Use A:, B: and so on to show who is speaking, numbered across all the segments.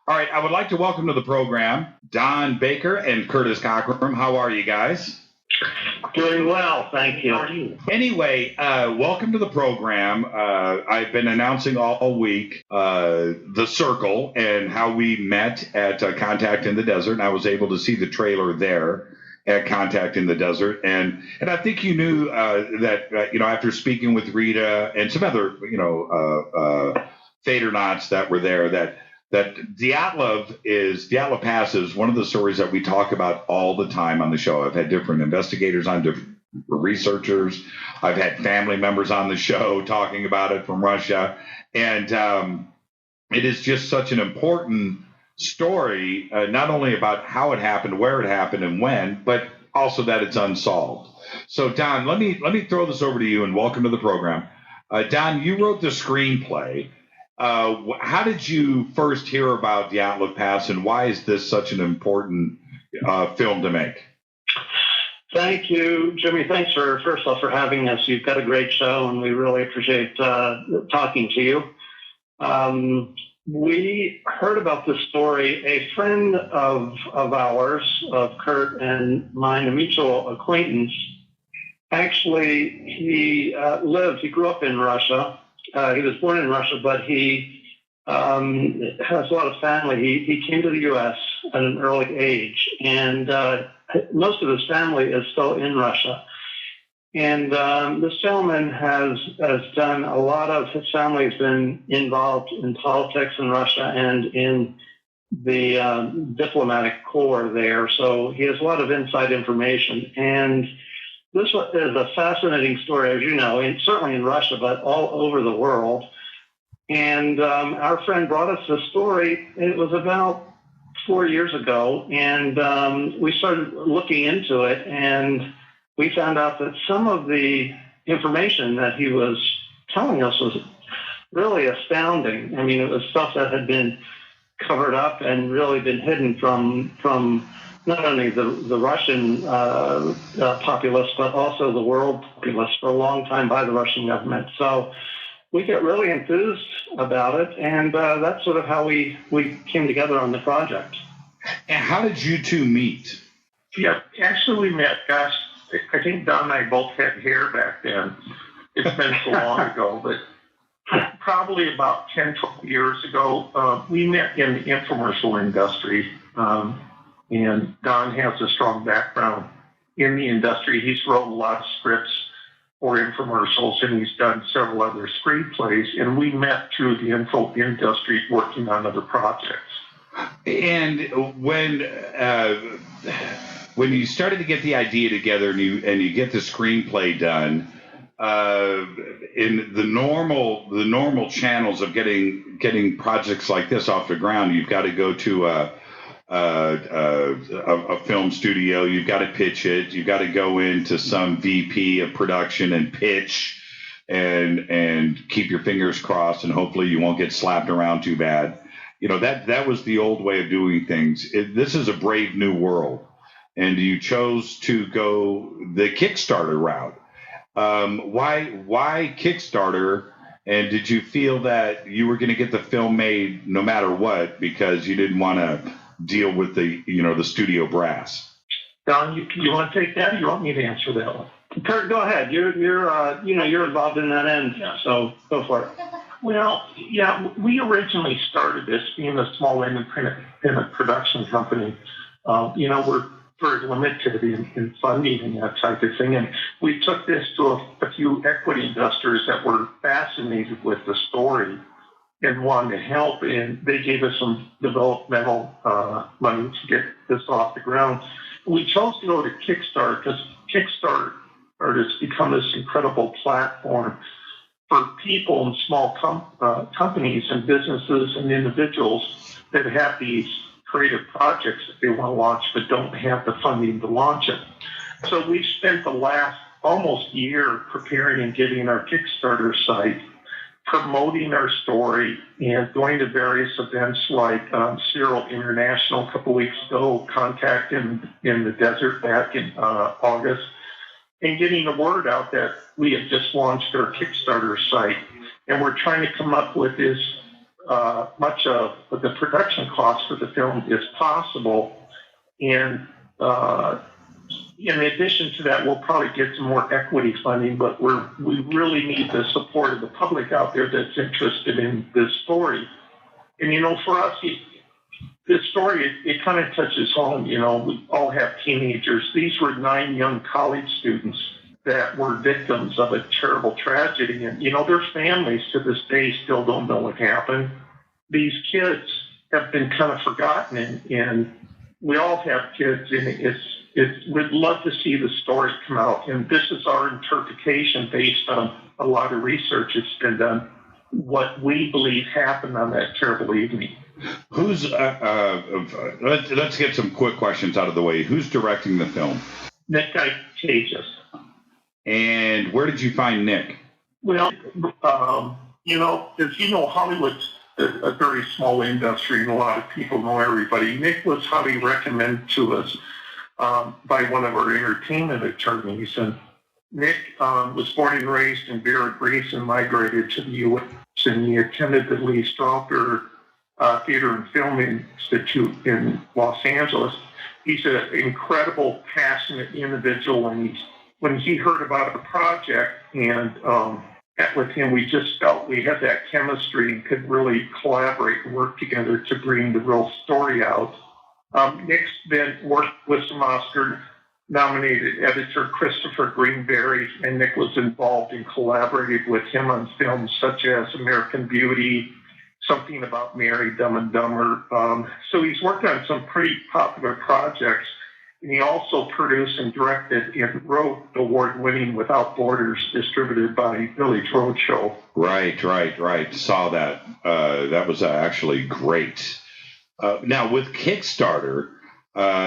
A: All right, I would like to welcome to the program Don Baker and Curtis Cockrum. How are you guys?
B: Doing well, thank you. How are you?
A: Anyway, welcome to the program. I've been announcing all week the circle and how we met at Contact in the Desert, and I was able to see the trailer there at Contact in the Desert, and I think you knew that after speaking with Rita and some other Fadernauts that were there that Dyatlov Pass is one of the stories that we talk about all the time on the show. I've had different investigators on, different researchers. I've had family members on the show talking about it from Russia. And it is just such an important story, not only about how it happened, where it happened, and when, but also that it's unsolved. So, Don, let me throw this over to you, and welcome to the program. Don, you wrote the screenplay. How did you first hear about Dyatlov Pass, and why is this such an important film to make?
B: Thank you, Jimmy. Thanks first off for having us. You've got a great show, and we really appreciate talking to you. We heard about this story. A friend of ours, of Kurt and mine, a mutual acquaintance, actually, he grew up in Russia. He was born in Russia, but he has a lot of family. He came to the U.S. at an early age, and most of his family is still in Russia. And this gentleman has done a lot of, his family has been involved in politics in Russia and in the diplomatic corps there. So he has a lot of inside information. And this is a fascinating story, as you know, certainly in Russia, but all over the world. And our friend brought us this story. It was about 4 years ago, and we started looking into it, and we found out that some of the information that he was telling us was really astounding. I mean, it was stuff that had been covered up and really been hidden from not only the Russian populace, but also the world populace for a long time by the Russian government. So we got really enthused about it, and that's sort of how we came together on the project.
A: And how did you two meet?
C: Yeah, actually we met, gosh, I think Don and I both had hair back then. It's been so long ago, but probably about 10, 12 years ago, we met in the infomercial industry. And Don has a strong background in the industry. He's wrote a lot of scripts for infomercials, and he's done several other screenplays. And we met through the info industry working on other projects.
A: And when you started to get the idea together and you get the screenplay done, in the normal channels of getting projects like this off the ground, you've got to go to a film studio. You've got to pitch it. You've got to go into some VP of production and pitch and keep your fingers crossed, and hopefully you won't get slapped around too bad. You know, that was the old way of doing things. This is a brave new world, and you chose to go the Kickstarter route. Why Kickstarter? And did you feel that you were going to get the film made no matter what, because you didn't want to deal with the studio brass?
C: Don, you want to take that, or you want me to answer that one?
B: Kurt, go ahead. You're involved in that end, so go for it.
C: Well, yeah, we originally started this being a small independent production company. We're very limited in funding and that type of thing. And we took this to a few equity investors that were fascinated with the story and wanted to help. And they gave us some developmental money to get this off the ground. We chose to go to Kickstarter because Kickstarter has become this incredible platform for people and small companies and businesses and individuals that have these creative projects that they want to launch but don't have the funding to launch it. So we've spent the last almost year preparing and getting our Kickstarter site, promoting our story, and going to various events like Serial International a couple weeks ago, Contact in the Desert back in August, and getting the word out that we have just launched our Kickstarter site. And we're trying to come up with this much of the production cost for the film as possible. And in addition to that, we'll probably get some more equity funding, but we really need the support of the public out there that's interested in this story. And, for us, this story, it kind of touches home. We all have teenagers. These were 9 young college students that were victims of a terrible tragedy. And, their families to this day still don't know what happened. These kids have been kind of forgotten, and we all have kids, and we'd love to see the story come out. And this is our interpretation based on a lot of research that's been done, what we believe happened on that terrible evening.
A: Who's let's get some quick questions out of the way. Who's directing the film?
C: Nick Gaitages.
A: And where did you find Nick?
C: Well, as you know, Hollywood's a very small industry, and a lot of people know everybody. Nick was highly recommended to us by one of our entertainment attorneys. And Nick was born and raised in Vera, Greece, and migrated to the U.S. And he attended the Lee Strasberg Theater and Film Institute in Los Angeles. He's an incredible, passionate individual, and when he heard about the project and met with him, we just felt we had that chemistry and could really collaborate and work together to bring the real story out. Nick's been worked with some Oscar-nominated editor Christopher Greenberry, and Nick was involved and collaborated with him on films such as American Beauty, Something About Mary, Dumb and Dumber. So he's worked on some pretty popular projects, and he also produced and directed and wrote the award-winning Without Borders, distributed by Village Roadshow.
A: Right. Saw that. That was actually great. Now, with Kickstarter,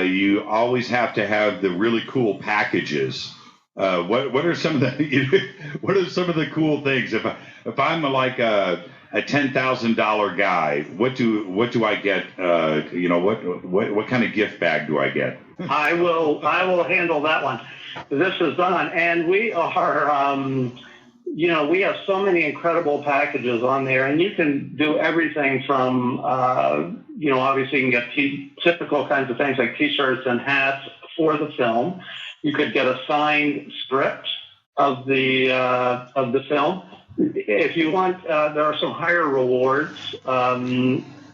A: you always have to have the really cool packages. What are some of the cool things? If I'm like a $10,000 guy, what do I get? What kind of gift bag do I get?
B: I will handle that one. This is Don, and we are, we have so many incredible packages on there, and you can do everything from, obviously you can get typical kinds of things like T-shirts and hats for the film. You could get a signed script of the film. If you want, there are some higher rewards,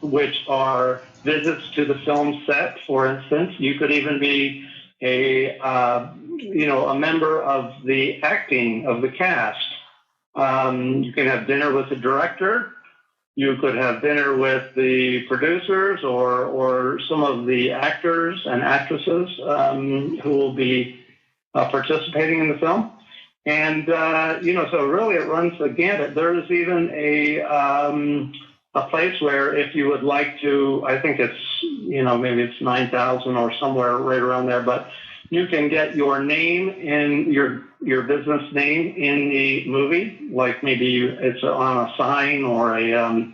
B: which are visits to the film set, for instance. You could even be a member of the acting of the cast. You can have dinner with the director. You could have dinner with the producers or some of the actors and actresses who will be participating in the film. And, so really it runs the gamut. There's even a place where if you would like to, I think it's, maybe it's 9,000 or somewhere right around there, but you can get your name in your business name in the movie, like maybe it's on a sign or a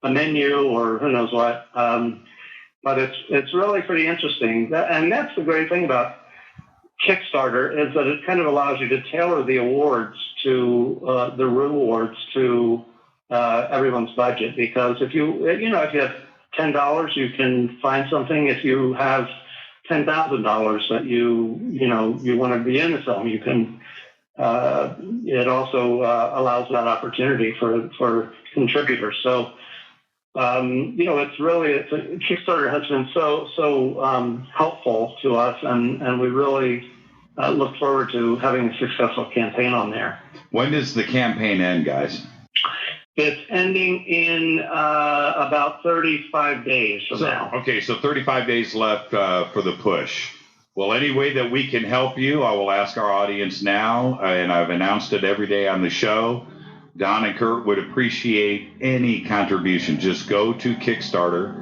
B: menu or who knows what. But it's really pretty interesting. And that's the great thing about Kickstarter, is that it kind of allows you to tailor the awards to the rewards to everyone's budget. Because if you have $10, you can find something. If you have $10,000 that you want to be in the film, you can. It also allows that opportunity for contributors. So Kickstarter has been so helpful to us, and we really look forward to having a successful campaign on there.
A: When does the campaign end, guys?
B: It's ending in about 35 days from now.
A: Okay, so 35 days left for the push. Well, any way that we can help you, I will ask our audience now, and I've announced it every day on the show. Don and Kurt would appreciate any contribution. Just go to Kickstarter.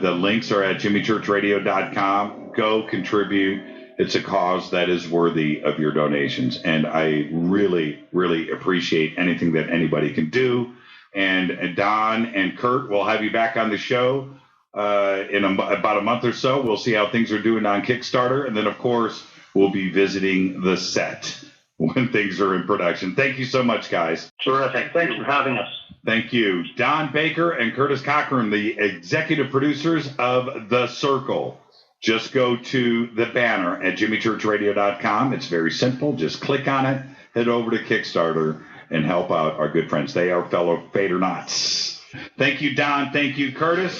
A: The links are at jimmychurchradio.com. Go contribute. It's a cause that is worthy of your donations. And I really, really appreciate anything that anybody can do. And Don and Kurt, we'll have you back on the show in about a month or so. We'll see how things are doing on Kickstarter. And then, of course, we'll be visiting the set when things are in production. Thank you so much, guys.
B: Terrific. Thanks for having us.
A: Thank you. Don Baker and Curtis Cochran, the executive producers of The Circle. Just go to the banner at jimmychurchradio.com. It's very simple. Just click on it, head over to Kickstarter, and help out our good friends. They are fellow Fadernauts. Thank you, Don. Thank you, Curtis.